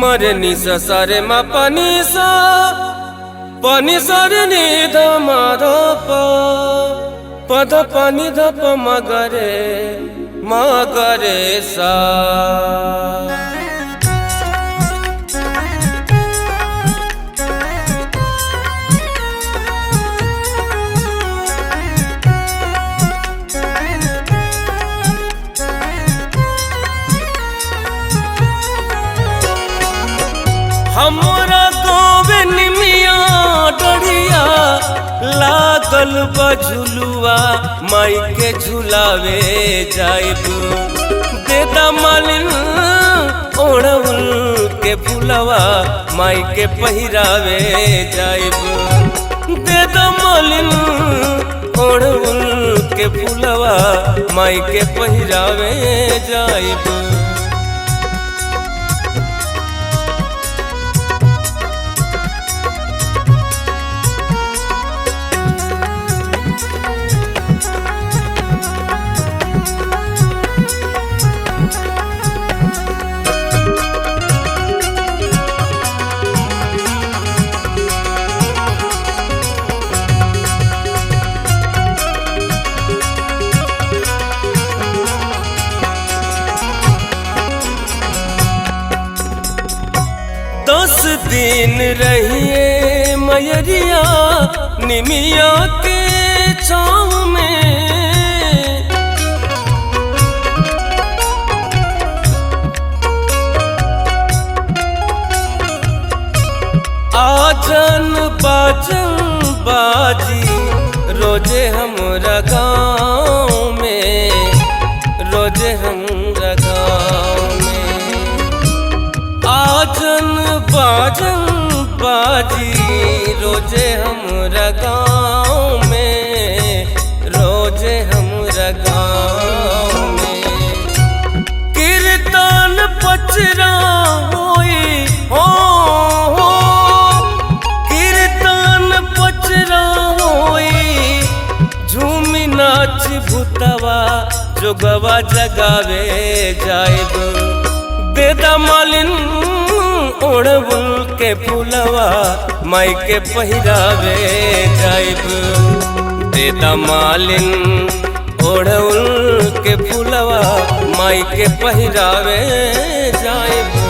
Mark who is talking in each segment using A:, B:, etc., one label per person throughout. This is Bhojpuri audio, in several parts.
A: मरे निसा सारे मा पानी सा रे नि ध मा ध प प ध प नि ध प म ग रे सा। हमरा गोवे निमिया डढ़िया लागल बझुलुआ माई के झुलावे जाइबू देदा मालिन ओढ़उल के फुलवा माई के पहिरावे जाइबू देदा मालिन ओढ़उल के फुलवा माई के पहिरावे जाइबू। दस दिन रहिए मयरिया निमिया के छाँव में आजन बाजन बाजी रोजे हमरा गाँव में रोजे हमरा गाँव में आजन बाजन बाजी रोजे हमरा गाँव में रोजे हमरा गाँव में कीर्तन पचरा होई हो कीर्तन पचरा होई झूमी नाच भूतवा जोगवा जगावे जाइबू देदा मालिन ओढ़उल के फुलवा माई के पहिरावे जाइबू देदा मालिन ओढ़उल के फुलवा माई के पहिरावे जाइबू।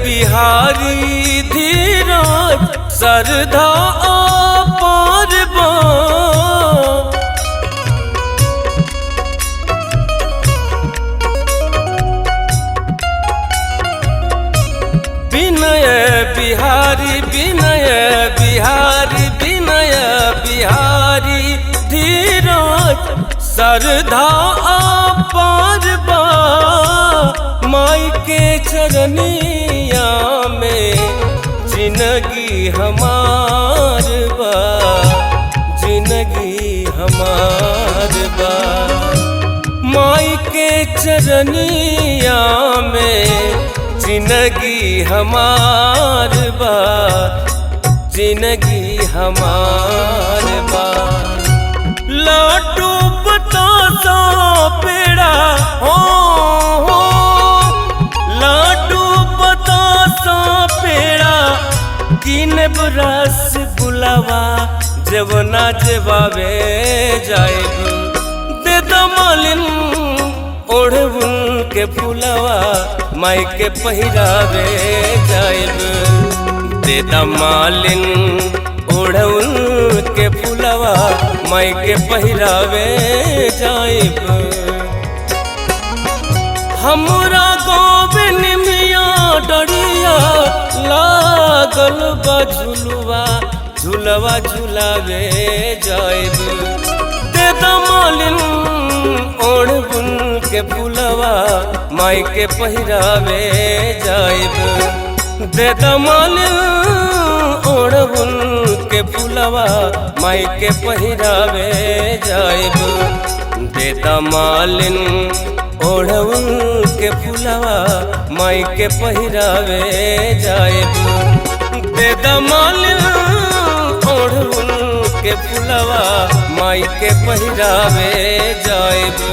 A: बिहारी धीरज सरधा अपार बा विनय बिहारी विनय बिहारी विनय बिहारी धीरज सरधा अपार बा माई के चरनिया में जिंदगी हमार बा जिंदगी हमार बा माई के चरनिया में जिंदगी हमार बा जिंदगी हमार बा। लाडू बतासा पेड़ा हो लाडू बतासा पेड़ा तीन बरस बुलावा जवना जवावे जाइबू देदा मालिन ओढ़उल के फुलवा माई के पहिरावे जाइबू देदा मालिन ओढ़उल के फुलवा माई के पहिरावे जाइबू। हमरा गोवे निमिया डढ़िया लागल बझुलुआ झुलवा झुलावे जाइबू देदा मालिन ओढ़उल के फुलवा माई के पहिरावे जाइब। दे दमालिन ओढ़उल के फुलवा माई के पहिरावे जाइब। दे दमालिन ओढ़उल के फुलवा माई के पहिरावे जाइब। दे दमालिन ओढ़उल के फुलवा माई के पहिरावे जाइब।